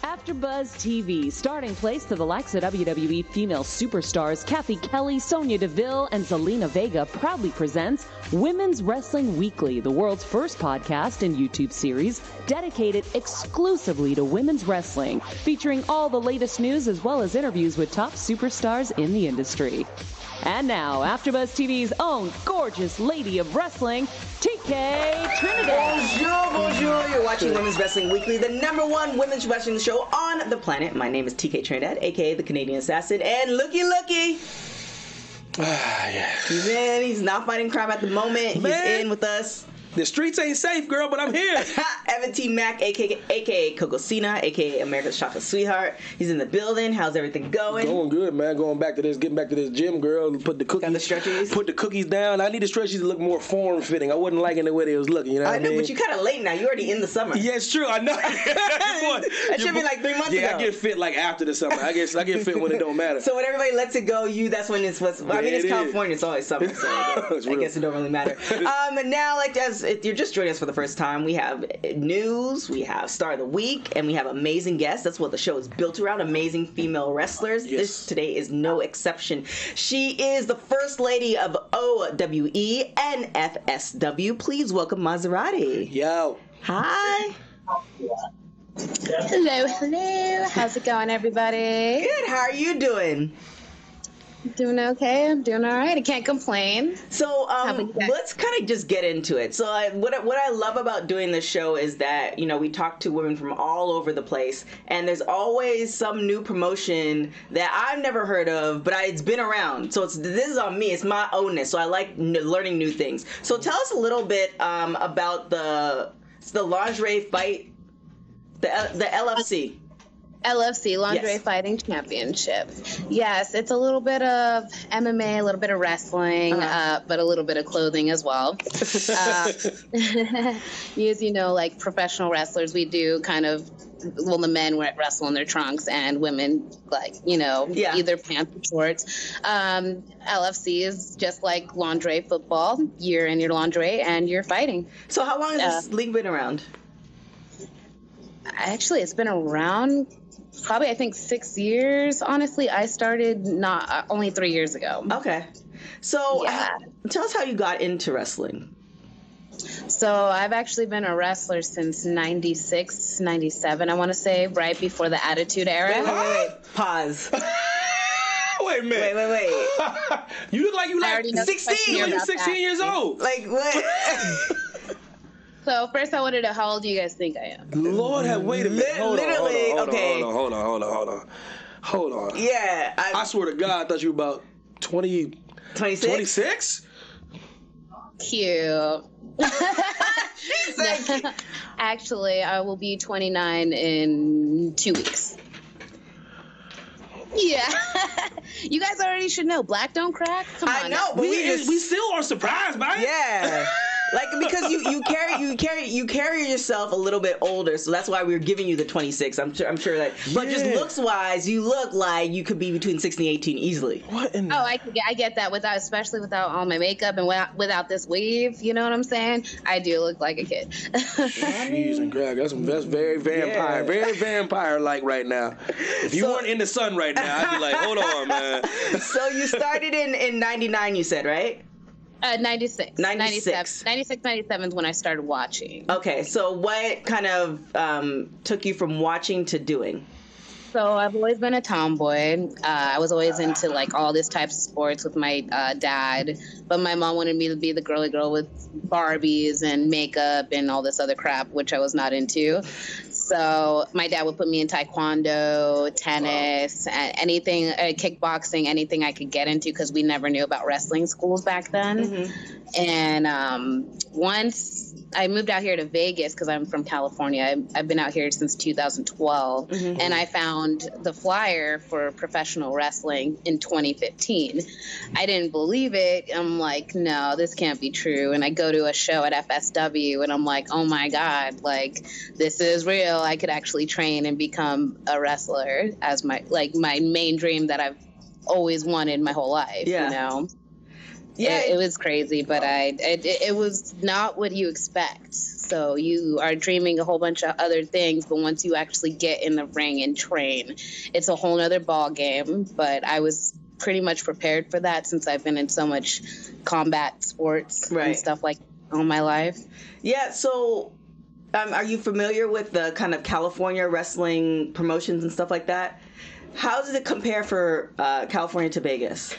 AfterBuzz TV, starting place to the likes of WWE female superstars Cathy, Kelley, Sonya, Deville, and Zelina Vega, proudly presents Women's Wrestling Weekly, the world's first podcast and YouTube series dedicated exclusively to women's wrestling, featuring all the latest news as well as interviews with top superstars in the industry. And now, AfterBuzz TV's own gorgeous lady of wrestling, TK Trinidad. Bonjour, bonjour. You're watching Women's Wrestling Weekly, the #1 women's wrestling show on the planet. My name is TK Trinidad, a.k.a. the Canadian Assassin, and looky. Yeah. He's in. He's not fighting crime at the moment. Man. He's in with us. The streets ain't safe, girl, but I'm here. Evan Mack, a.k.a. Coco Cena, a.k.a. America's Chocolate Sweetheart. He's in the building. How's everything going? Going good, man. Getting back to this gym, girl. Put the cookies. Got the stretchies? Put the cookies down. I need the stretchies to look more form fitting. I wasn't liking the way they was looking. You know what I mean? I know, but you're kind of late now. You're already in the summer. Yeah, it's true. I know. That should be like 3 months ago. Yeah, I get fit like after the summer. I get fit when it don't matter. So when everybody lets it go, that's when it's what's. I mean, it's California. It's always summer. So I guess it don't really matter. And now, if you're just joining us for the first time, we have news, we have Star of the Week, and we have amazing guests. That's what the show is built around, amazing female wrestlers. Yes. This today is no exception. She is the First Lady of OWE and FSW. Please welcome Mazzerati. Yo. Hi. Hello. How's it going, everybody? Good. How are you doing? Doing okay. I'm doing all right. I can't complain. So let's kind of just get into it. So what I love about doing this show is that, we talk to women from all over the place, and there's always some new promotion that I've never heard of, but it's been around. So this is on me. It's my ownness. So I like learning new things. So tell us a little bit about the lingerie fight, the LFC. LFC, Lingerie Yes. Fighting Championship. Yes, it's a little bit of MMA, a little bit of wrestling, but a little bit of clothing as well. As like professional wrestlers, we do the men wrestle in their trunks and women either pants or shorts. LFC is just like lingerie football. You're in your lingerie and you're fighting. So how long has this league been around? Actually, it's been around probably, I think, 6 years. Honestly, I started only 3 years ago. Okay. So tell us how you got into wrestling. So I've actually been a wrestler since 96, 97, I want to say, right before the Attitude Era. Wait. Pause. Wait a minute. Wait. You look like you like 16. You're 16 years old. Like what? So first I want to know, how old do you guys think I am? Lord, wait a minute. Hold on. Yeah. I swear to God, I thought you were about 20. 26? 26? Cute. She's like... Actually, I will be 29 in 2 weeks. Yeah. You guys already should know. Black don't crack. Come on. I know, but we still are surprised by it. Yeah. Like, because you carry yourself a little bit older, so that's why we're giving you the 26. I'm sure that. But just looks wise, you look like you could be between 16 and 18 easily. What in the... I get that, especially without all my makeup and without this weave. You know what I'm saying? I do look like a kid. Jeez and Greg, that's very vampire, very vampire-like right now. If you weren't in the sun right now, I'd be like, hold on, man. So you started in 99, you said, right? 96. 96, 97 is when I started watching. Okay, so what kind of took you from watching to doing? So I've always been a tomboy. I was always into all this types of sports with my dad, but my mom wanted me to be the girly girl with Barbies and makeup and all this other crap, which I was not into. So my dad would put me in taekwondo, tennis, anything, kickboxing, anything I could get into, because we never knew about wrestling schools back then. Mm-hmm. And once I moved out here to Vegas, because I'm from California, I've been out here since 2012, mm-hmm. and I found the flyer for professional wrestling in 2015. I didn't believe it. I'm like, no, this can't be true. And I go to a show at FSW, and I'm like, oh my God, this is real. I could actually train and become a wrestler as my main dream that I've always wanted my whole life. Yeah, it was crazy, but it was not what you expect. So you are dreaming a whole bunch of other things, but once you actually get in the ring and train, it's a whole nother ball game. But I was pretty much prepared for that since I've been in so much combat sports and stuff like that all my life. Yeah, so are you familiar with the kind of California wrestling promotions and stuff like that? How does it compare for California to Vegas?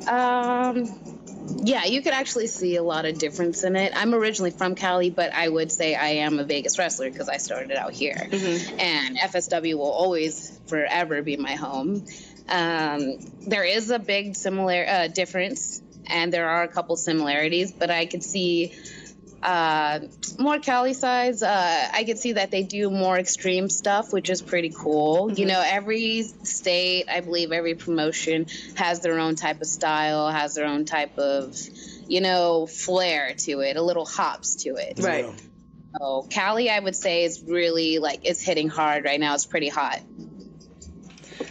Yeah, you could actually see a lot of difference in it. I'm originally from Cali, but I would say I am a Vegas wrestler because I started out here. Mm-hmm. And FSW will always, forever be my home. There is a big difference, and there are a couple similarities, but I could see more Cali sides. I could see that they do more extreme stuff, which is pretty cool. Mm-hmm. You know, every state, I believe every promotion has their own type of style, has their own type of, you know, flair to it, a little hops to it. Right. So Cali, I would say, is really it's hitting hard right now. It's pretty hot.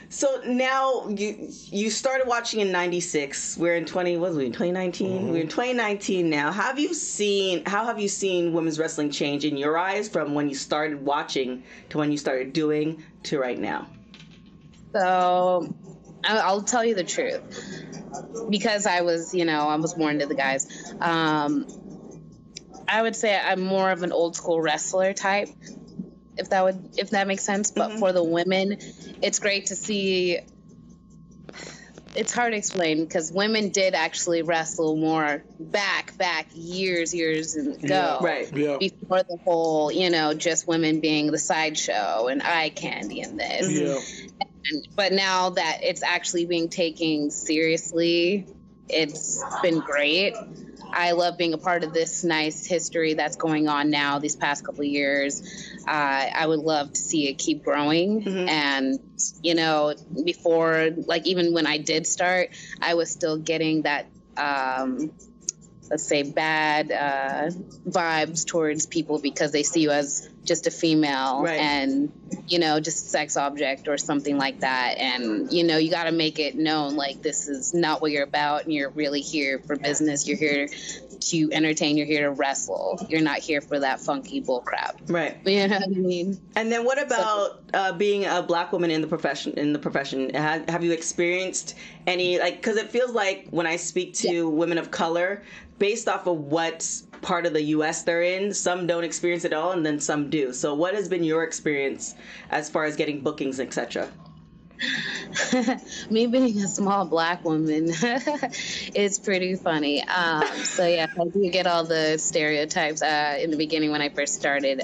So now you started watching in '96. We're in 2019. Mm-hmm. We're in 2019 now. How have you seen women's wrestling change in your eyes from when you started watching to when you started doing to right now? So I'll tell you the truth, because I was more into the guys. I would say I'm more of an old school wrestler type, if that makes sense. But mm-hmm. for the women, it's great to see. It's hard to explain because women did actually wrestle more back years ago. Right. Yeah. Before the whole, just women being the sideshow and eye candy and this. Yeah. But now that it's actually being taken seriously, it's been great. I love being a part of this nice history that's going on now these past couple of years. I would love to see it keep growing. Mm-hmm. And, before, even when I did start, I was still getting that, let's say, bad vibes towards people because they see you as just a female. Right. And, just a sex object or something like that. And, you got to make it known, this is not what you're about, and you're really here for business. You're here to entertain. You're here to wrestle. You're not here for that funky bull crap. Right. You know what I mean? And then what about being a Black woman in the profession? Have you experienced any, because it feels like when I speak to women of color, based off of what part of the U.S. they're in, some don't experience it at all, and then some do. So what has been your experience as far as getting bookings, etc.? Me being a small Black woman is pretty funny. So yeah, I do get all the stereotypes in the beginning when I first started.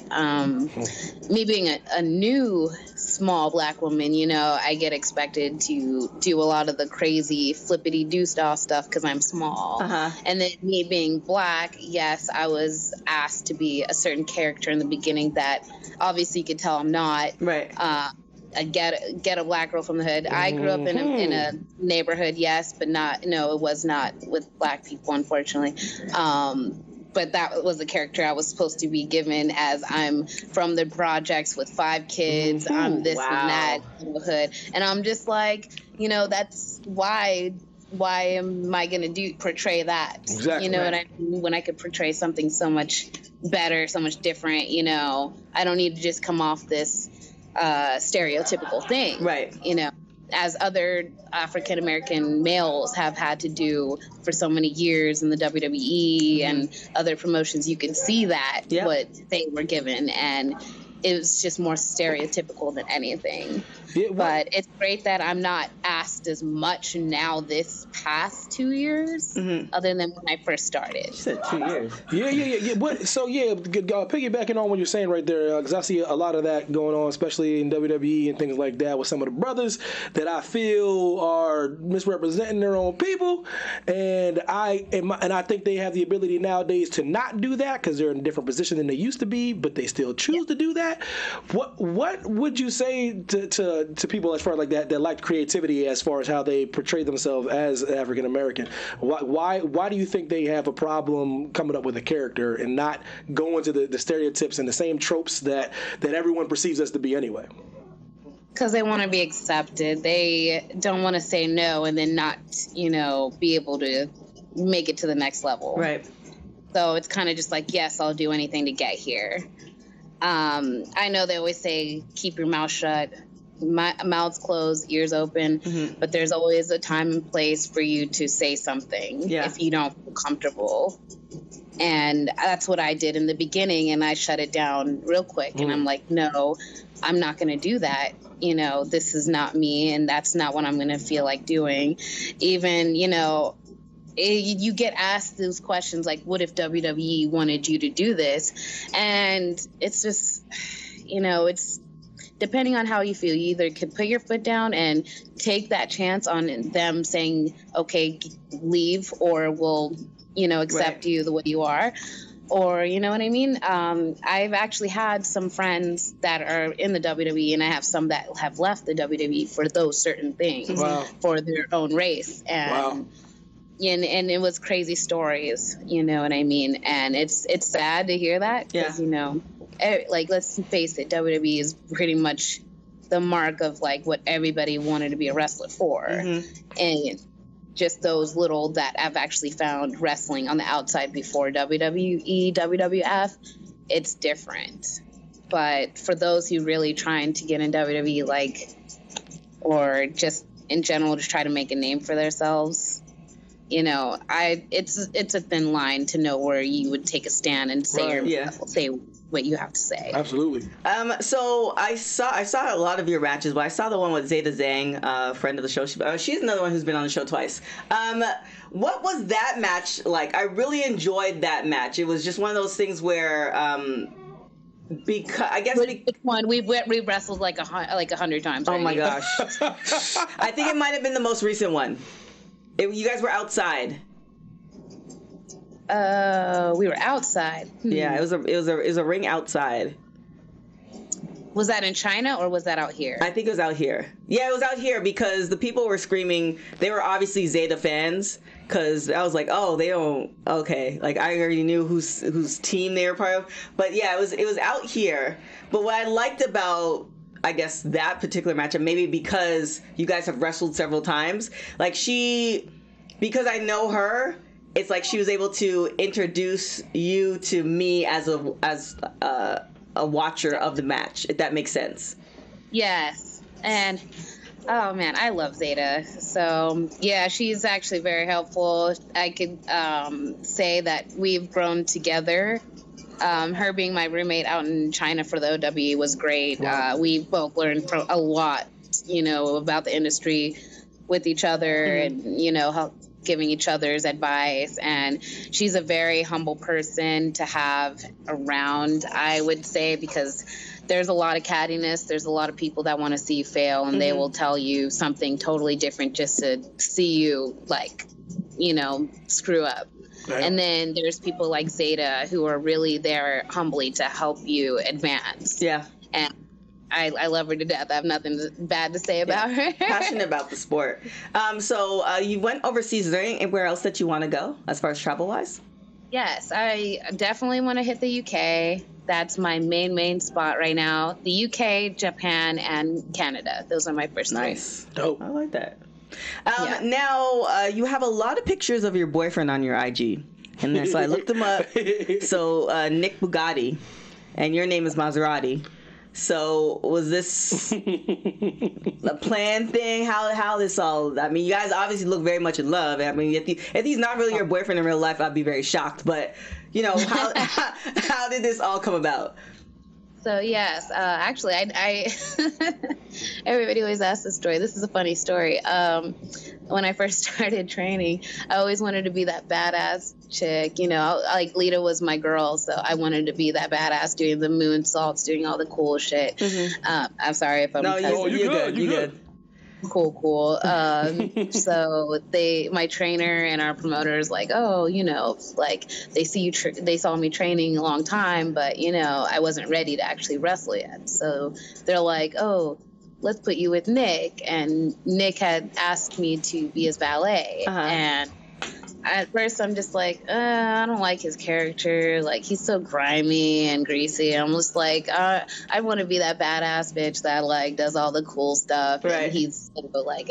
Me being a new small Black woman, I get expected to do a lot of the crazy flippity-doo style stuff because I'm small. Uh-huh. And then me being Black, yes, I was asked to be a certain character in the beginning that obviously you could tell I'm not. Right. A ghetto Black girl from the hood. I grew up in a neighborhood, yes, but it was not with Black people, unfortunately. But that was the character I was supposed to be given, as I'm from the projects with 5 kids. I'm this and that in the hood. And I'm just that's why am I going to portray that? Exactly. What I mean? When I could portray something so much better, so much different, I don't need to just come off this stereotypical thing, right? As other African American males have had to do for so many years in the WWE and other promotions. You can see that what they were given, and it was just more stereotypical than anything. Yeah, but it's great that I'm not asked as much now this past 2 years, other than when I first started. You said 2 years. Yeah. Piggybacking on what you're saying right there, because I see a lot of that going on, especially in WWE and things like that, with some of the brothers that I feel are misrepresenting their own people, and I think they have the ability nowadays to not do that because they're in a different position than they used to be, but they still choose to do that. What would you say to people as far as that lack creativity as far as how they portray themselves as African American? Why do you think they have a problem coming up with a character and not going to the stereotypes and the same tropes that everyone perceives us to be anyway? Because they want to be accepted. They don't want to say no and then not, be able to make it to the next level. Right. So it's kind of just like, yes, I'll do anything to get here. I know they always say, keep your mouth shut, mouths closed, ears open, but there's always a time and place for you to say something if you don't feel comfortable. And that's what I did in the beginning, and I shut it down real quick. And I'm like, no, I'm not going to do that. You know, this is not me, and that's not what I'm going to feel like doing. Even, you know, you get asked those questions like, what if WWE wanted you to do this? And it's just, you know, it's depending on how you feel. You either can put your foot down and take that chance on them saying, okay, leave, or we'll, you know, accept you the way you are. Or, you know what I mean? I've actually had some friends that are in the WWE, and I have some that have left the WWE for those certain things, for their own race. And and it was crazy stories, you know what I mean? And it's sad to hear that, because, you know, like, let's face it, WWE is pretty much the mark of, like, what everybody wanted to be a wrestler for. And just those little that I've actually found wrestling on the outside before WWE, WWF, it's different. But for those who really trying to get in WWE, like, or just in general to try to make a name for themselves, you know, it's a thin line to know where you would take a stand and say say what you have to say. Absolutely. So I saw a lot of your matches, but I saw the one with Zeta Zhang, friend of the show. She's another one who's been on the show twice. What was that match like? I really enjoyed that match. It was just one of those things where, because I guess which one we wrestled like 100 times. Oh my gosh! I think it might have been the most recent one. You guys were outside. We were outside. Yeah, it was a ring outside. Was that in China or was that out here? I think it was out here. Yeah, it was out here because the people were screaming. They were obviously Zeta fans, because I was like, oh, they don't. Okay, like I already knew whose team they were part of. But yeah, it was out here. But what I liked about, I guess, that particular matchup, maybe because you guys have wrestled several times, like because I know her, it's like she was able to introduce you to me as a watcher of the match, if that makes sense. Yes. And oh man, I love Zeta. So yeah, she's actually very helpful. I could say that we've grown together. Her being my roommate out in China for the OWE was great. Wow. We both learned a lot, you know, about the industry with each other, and, you know, giving each other's advice. And she's a very humble person to have around, I would say, because there's a lot of cattiness. There's a lot of people that want to see you fail, and they will tell you something totally different just to see you, like, you know, screw up. Right. And then there's people like Zeta who are really there humbly to help you advance. Yeah. And I love her to death. I have nothing bad to say about her. Passionate about the sport. So you went overseas. Is there anywhere else that you want to go as far as travel-wise? Yes, I definitely want to hit the UK. That's my main spot right now. The UK, Japan, and Canada. Those are my first three. Nice. Dope. I like that. Now, you have a lot of pictures of your boyfriend on your IG. And so I looked them up. So, Nick Bugatti. And your name is Mazzerati. So, was this a planned thing? How this all... I mean, you guys obviously look very much in love. I mean, if he's not really your boyfriend in real life, I'd be very shocked. But, you know, how did this all come about? So yes, actually, I everybody always asks this story. This is a funny story. When I first started training, I always wanted to be that badass chick. You know, like Lita was my girl, so I wanted to be that badass, doing the moonsaults, doing all the cool shit. I'm sorry if I'm. No, you're good. You're good. Cool. So my trainer and our promoters, like, oh, you know, like they saw me training a long time, but, you know, I wasn't ready to actually wrestle yet. So they're like, oh, let's put you with Nick. And Nick had asked me to be his valet. And at first I'm just like, I don't like his character. Like, he's so grimy and greasy. I'm just like, I want to be that badass bitch that like does all the cool stuff. Right. And he's like,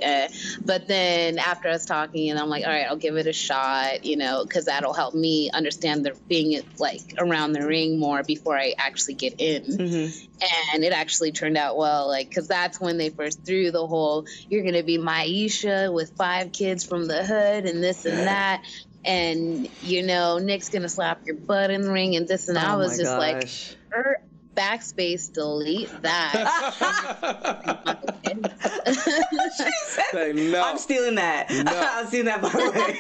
But then after us talking, and I'm like, all right, I'll give it a shot, you know, because that'll help me understand the being like around the ring more before I actually get in. Mm-hmm. And it actually turned out well, like, because that's when they first threw the whole, you're going to be Maisha with 5 kids from the hood and this and that. And, you know, Nick's going to slap your butt in the ring and this. And I was just like, backspace, delete that. She said, no. I'm stealing that. No. I'm stealing that, by the way.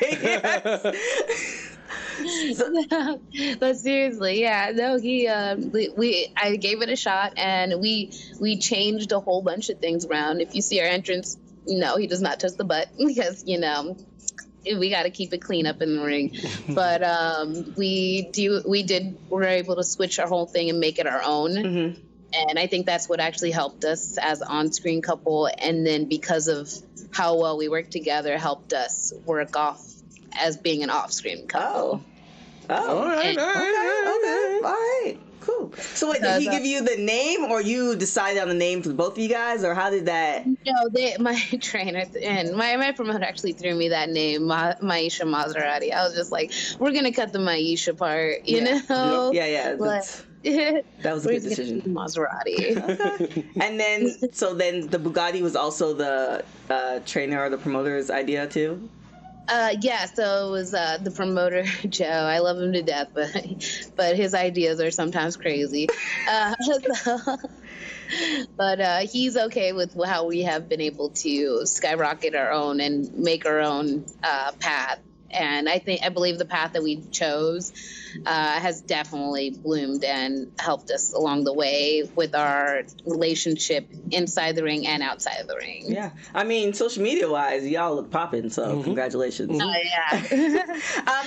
Yes. But seriously, yeah, no, I gave it a shot, and we changed a whole bunch of things around. If you see our entrance, no, he does not touch the butt, because, you know, we got to keep it clean up in the ring. But we're able to switch our whole thing and make it our own. Mm-hmm. And I think that's what actually helped us as an on-screen couple. And then because of how well we work together, helped us work off as being an off-screen couple. Oh, all right, all right, cool. So wait, did he give you the name, or you decided on the name for both of you guys, or how did that? No, my trainer and my promoter actually threw me that name, Maisha Mazzerati. I was just like, we're gonna cut the Maisha part, you know? Yeah. That was a good decision. Maserati. Okay. And then the Bugatti was also the trainer or the promoter's idea too? Yeah, so it was the promoter, Joe. I love him to death, but his ideas are sometimes crazy. But he's okay with how we have been able to skyrocket our own and make our own path. And I believe the path that we chose has definitely bloomed and helped us along the way with our relationship inside the ring and outside of the ring. Yeah. I mean, social media wise, y'all look popping, so congratulations. Oh, yeah.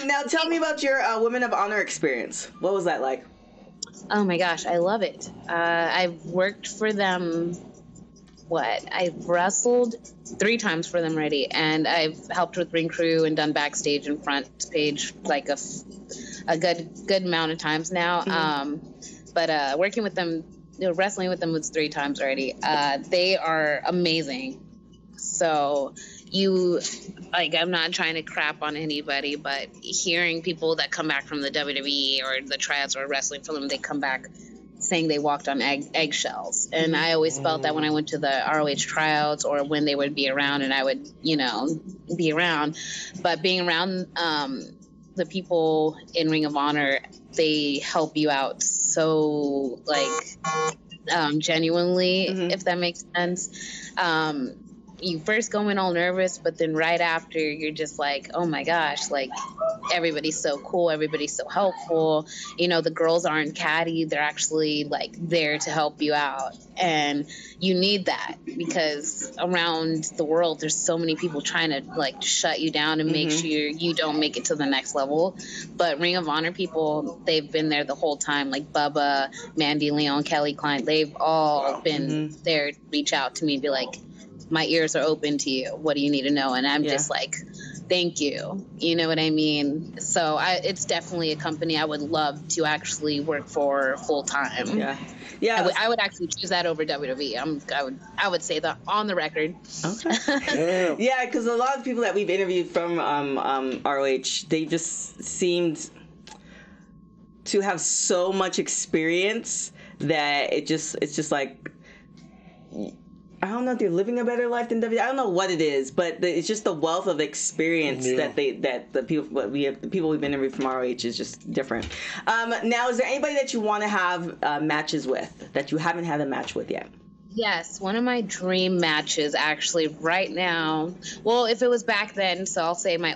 Now tell me about your Women of Honor experience. What was that like? Oh my gosh, I love it. I've worked for them. I've wrestled 3 times for them already, and I've helped with ring crew and done backstage and front page like a good amount of times now. Mm-hmm. But working with them, wrestling with them was 3 times already. They are amazing. So I'm not trying to crap on anybody, but hearing people that come back from the WWE or the tryouts or wrestling for them, they come back saying they walked on eggshells. And I always felt that when I went to the ROH tryouts or when they would be around and I would, be around. But being around the people in Ring of Honor, they help you out so, genuinely, if that makes sense. You first go in all nervous, but then right after you're just like, oh my gosh, like everybody's so cool, everybody's so helpful. The girls aren't catty, they're actually like there to help you out. And you need that because around the world there's so many people trying to like shut you down and make sure you don't make it to the next level. But Ring of Honor people, they've been there the whole time, like Bubba, Mandy Leon, Kelley Klein, they've all been there to reach out to me and be like, my ears are open to you. What do you need to know? And I'm just like, thank you. You know what I mean? So it's definitely a company I would love to actually work for full time. Yeah. I would actually choose that over WWE. I would say that on the record. Okay. Yeah, because a lot of people that we've interviewed from ROH, they just seemed to have so much experience that it's just like, I don't know if they're living a better life than WWE. I don't know what it is, but it's just the wealth of experience that the people we've been interviewed from ROH is just different. Now, is there anybody that you want to have matches with that you haven't had a match with yet? Yes, one of my dream matches actually right now. Well, if it was back then, so I'll say my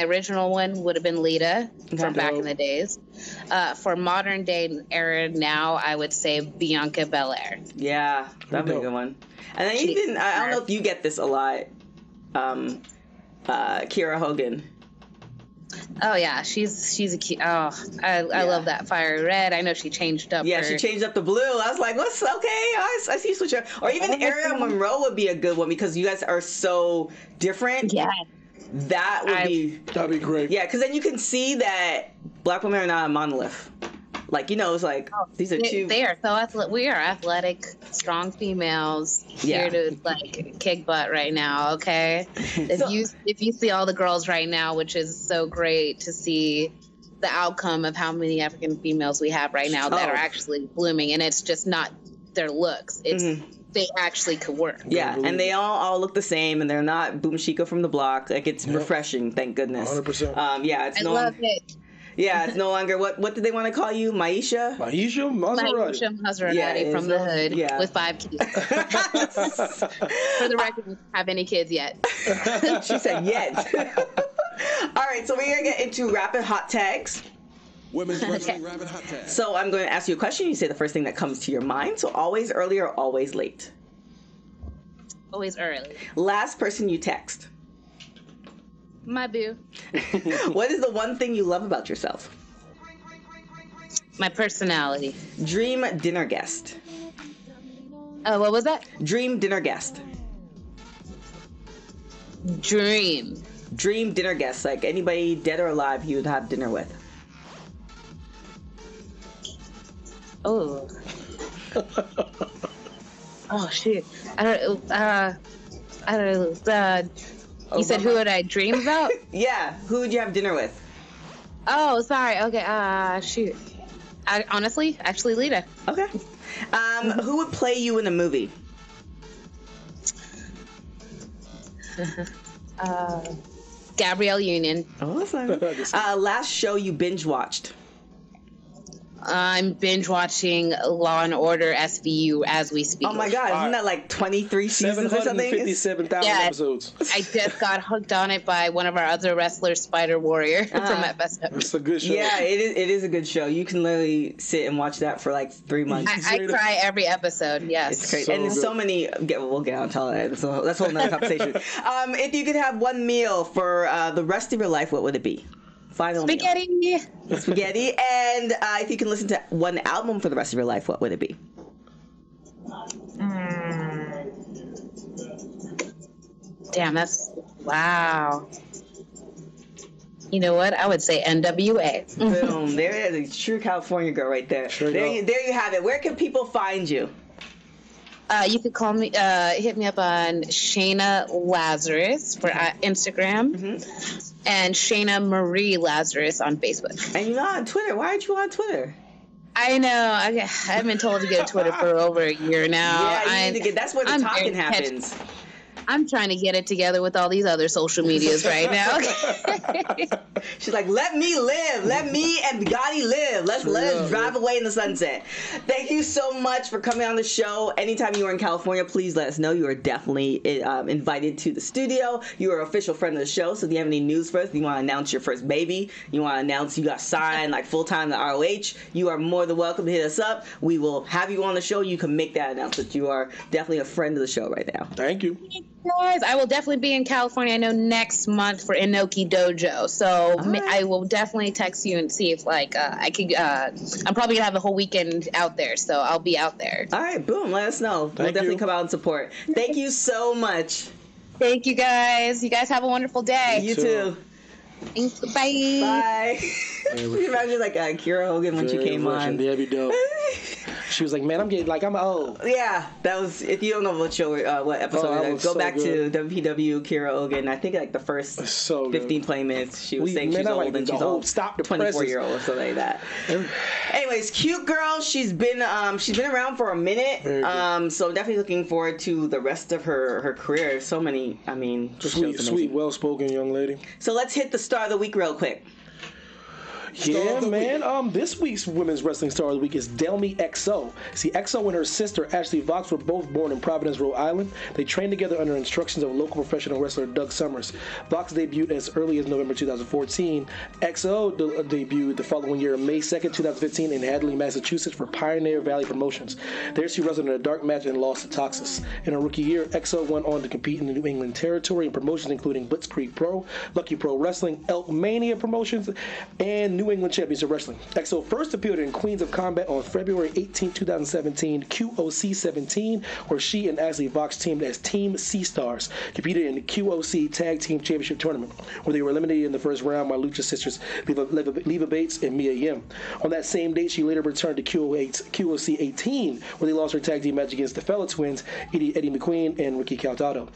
original one would have been Lita from back in the days. For modern day era now, I would say Bianca Belair. Yeah, that'd be a good one. And then I don't know if you get this a lot, Kiera Hogan. Oh yeah, she's a cute. Oh, I love that fiery red. I know she changed up. Yeah, she changed up the blue. I was like, what's okay? I see you switch up. Or even Ariel Monroe would be a good one because you guys are so different. Yeah. That'd be great. Yeah, because then you can see that black women are not a monolith. Like, it's like, these are two. They are so athletic. We are athletic, strong females here to like kick butt right now. Okay, if you see all the girls right now, which is so great to see the outcome of how many African females we have right now that are actually blooming, and it's just not their looks. It's they actually could work. Yeah, and they all look the same, and they're not boom chica from the block. Like, it's refreshing. Thank goodness. 100%. I love it. Yeah, it's no longer what did they want to call you, Maisha? Maisha Mazzerati from the hood with 5 kids. For the record, we don't have any kids yet. She said yet. All right, so we're gonna get into rapid hot tags. Women's wrestling rapid hot tags. So I'm going to ask you a question. You say the first thing that comes to your mind. So always early or always late? Always early. Last person you text? My boo. What is the one thing you love about yourself? My personality. Dream dinner guest. What was that? Dream dinner guest. Dream dinner guest. Like anybody dead or alive you would have dinner with. Oh. Oh shit. I don't know. You said who would I dream about? Yeah. Who would you have dinner with? Oh, sorry. Okay. Shoot. Honestly, actually, Lita. Okay. Who would play you in a movie? Gabrielle Union. Awesome. Last show you binge watched? I'm binge watching Law and Order SVU as we speak. Oh my God, isn't that like 23 seasons or something? 757,000 episodes. I just got hooked on it by one of our other wrestlers, Spider Warrior from FSW. It's a good show. Yeah, it is a good show. You can literally sit and watch that for like 3 months. I cry every episode. Yes, it's crazy, and there's so many. We'll get on to all that. So that's a whole nother conversation. If you could have one meal for the rest of your life, what would it be? Final spaghetti. Meal. Spaghetti. And if you can listen to one album for the rest of your life, what would it be? Damn, that's wow. You know what? I would say NWA. Boom. There it is. A true California girl right there. Sure there you have it. Where can people find you? You could call me, hit me up on Shayna Lazarus for Instagram, and Shayna Marie Lazarus on Facebook. And you're not on Twitter. Why aren't you on Twitter? I know. I've been told to get a Twitter for over a year now. Yeah, you need to get. That's where the talking happens. I'm trying to get it together with all these other social medias right now. She's like, let me live. Let me and Gotti live. Let us drive away in the sunset. Thank you so much for coming on the show. Anytime you are in California, please let us know. You are definitely invited to the studio. You are an official friend of the show. So if you have any news for us, if you want to announce your first baby, you want to announce you got signed like full-time to ROH, you are more than welcome to hit us up. We will have you on the show. You can make that announcement. You are definitely a friend of the show right now. Thank you. Guys, I will definitely be in California. I know next month for Inoki Dojo, so I will definitely text you and see if I could. I'm probably gonna have the whole weekend out there, so I'll be out there. All right, boom. Let us know. We'll definitely come out and support. Thank you so much. Thank you, guys. You guys have a wonderful day. You too. Thanks. Bye. Bye. You imagine like Kira Hogan when she came on. That'd be dope. She was like, "Man, I'm old." Yeah, that was. If you don't know what show, what episode, go back to WPW Kira Hogan. I think like the first 15, 20 minutes, she was saying she's old and she's old. Stop the 24-year-old or something like that. Anyways, cute girl. She's been around for a minute. So definitely looking forward to the rest of her career. So many. I mean, just sweet, well-spoken young lady. So let's hit the star of the week real quick. Yeah, man. This week's Women's Wrestling Star of the Week is Delmy XO. See, XO and her sister, Ashley Vox, were both born in Providence, Rhode Island. They trained together under instructions of local professional wrestler Doug Summers. Vox debuted as early as November 2014. XO debuted the following year, May 2nd, 2015, in Hadley, Massachusetts for Pioneer Valley Promotions. There she wrestled in a dark match and lost to Toxis. In her rookie year, XO went on to compete in the New England territory in promotions including Blitzkrieg Pro, Lucky Pro Wrestling, Elk Mania Promotions, and New England Championship Wrestling. EXO first appeared in Queens of Combat on February 18, 2017, QOC 17, where she and Ashley Vox teamed as Team C-Stars, competed in the QOC Tag Team Championship Tournament, where they were eliminated in the first round by Lucha sisters Leva Bates and Mia Yim. On that same date, she later returned to QOC 18, where they lost her tag team match against the fellow twins, Eddie McQueen and Ricky Caltado.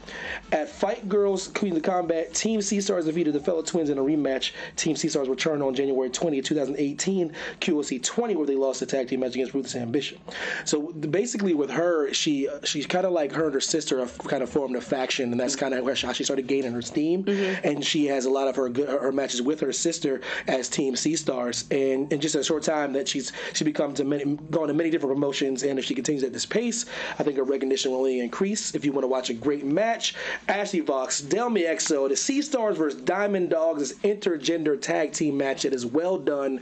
At Fight Girls Queens of Combat, Team C-Stars defeated the fellow twins in a rematch. Team C-Stars returned on January 20, 2018, QOC 20, where they lost the tag team match against Ruthless Ambition. So basically with her, she's kind of like her and her sister have kind of formed a faction, and that's kind of how she started gaining her steam. And she has a lot of her matches with her sister as Team C-Stars, and in just a short time that she becomes going to many different promotions, and if she continues at this pace, I think her recognition will only increase. If you want to watch a great match, Ashley Vox, Delmi EXO, the C-Stars versus Diamond Dogs is intergender tag team match that is well done.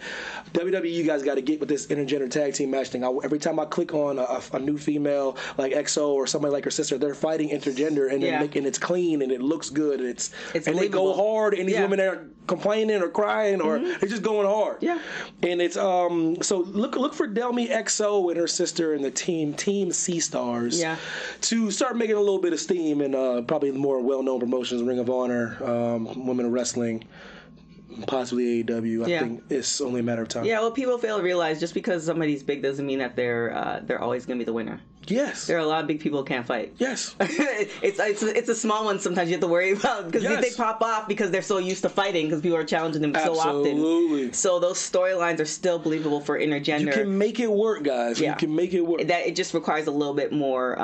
WWE, you guys got to get with this intergender tag team match thing. Every time I click on a new female like EXO or somebody like her sister, they're fighting intergender, and and it's clean and it looks good, and and they go hard, and these women are complaining or crying or they're just going hard. Yeah, and it's so look for Delmi EXO and her sister and the Team C-Stars to start making a little bit of steam in probably the more well-known promotions, Ring of Honor, Women of Wrestling, possibly AEW. I think it's only a matter of time. Yeah, well, people fail to realize just because somebody's big doesn't mean that they're always going to be the winner. Yes. There are a lot of big people who can't fight. Yes. it's a small one sometimes you have to worry about, because they pop off because they're so used to fighting, because people are challenging them so often. So those storylines are still believable for intergender. You can make it work, guys. You can make it work. That it just requires a little bit more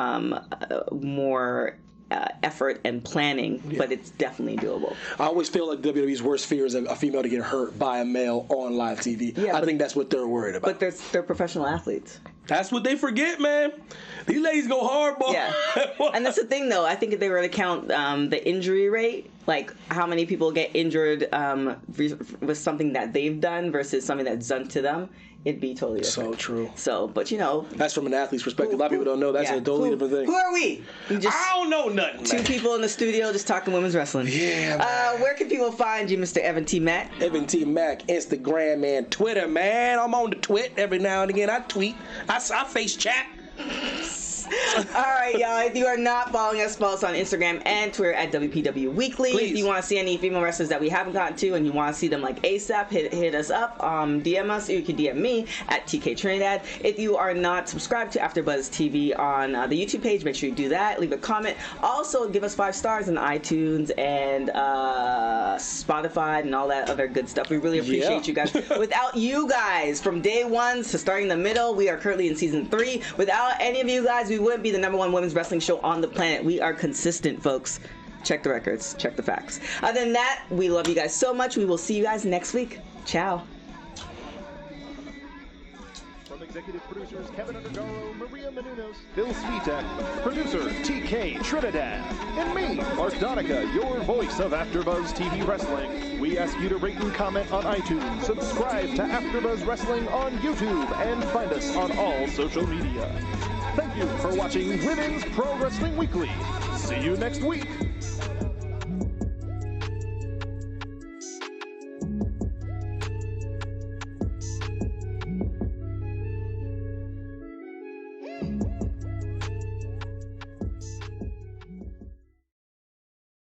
effort and planning, but it's definitely doable. I always feel like WWE's worst fear is a female to get hurt by a male on live TV. I think that's what they're worried about. But they're professional athletes. That's what they forget, man. These ladies go hard, boy. Yeah. And that's the thing, though. I think if they were to count the injury rate, like how many people get injured with something that they've done versus something that's done to them, it'd be totally different. So true. So, but you know, that's from an athlete's perspective. A lot of people don't know. That's a totally different thing. Who are we? I don't know nothing. Two people in the studio just talking women's wrestling. Yeah. Man. Where can people find you, Mr. Evan T. Mack? Evan T. Mack, Instagram and Twitter, man. I'm on the twit every now and again. I tweet. I face chat. All right, y'all. If you are not following us, follow us on Instagram and Twitter at WPW Weekly. Please. If you want to see any female wrestlers that we haven't gotten to and you want to see them like ASAP, hit us up. DM us. You can DM me at TK Trinidad. If you are not subscribed to AfterBuzz TV on the YouTube page, make sure you do that. Leave a comment. Also, give us 5 stars on iTunes and Spotify and all that other good stuff. We really appreciate you guys. Without you guys, from day 1 to starting the middle, we are currently in season 3. Without any of you guys, we wouldn't be the #1 women's wrestling show on the planet. We are consistent, folks. Check the records. Check the facts. Other than that, we love you guys so much. We will see you guys next week. Ciao. From executive producers Kevin Undergaro, Maria Menounos, Phil Svitek, producer TK Trinidad, and me, Mark Donica, your voice of AfterBuzz TV Wrestling. We ask you to rate and comment on iTunes, subscribe to AfterBuzz Wrestling on YouTube, and find us on all social media. Thank you for watching Women's Pro Wrestling Weekly. See you next week.